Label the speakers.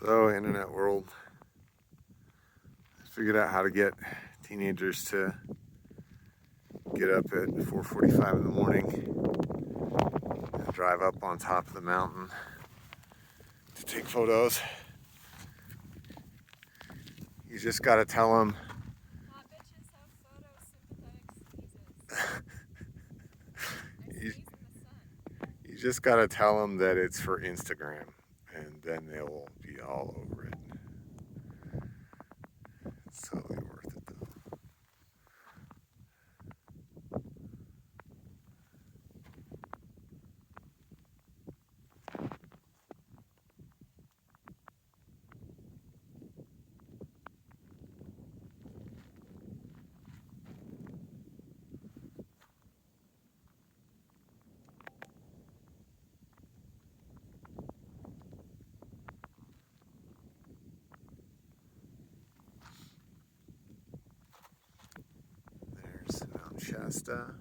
Speaker 1: So, internet world, I figured out how to get teenagers to get up at 4:45 in the morning and drive up on top of the mountain to take photos. You just gotta tell them.
Speaker 2: Hot bitches have photosympathetic sneezes.
Speaker 1: You just gotta tell them that it's for Instagram, and then they'll be all over it. It's totally worth it though. There's Mount Shasta.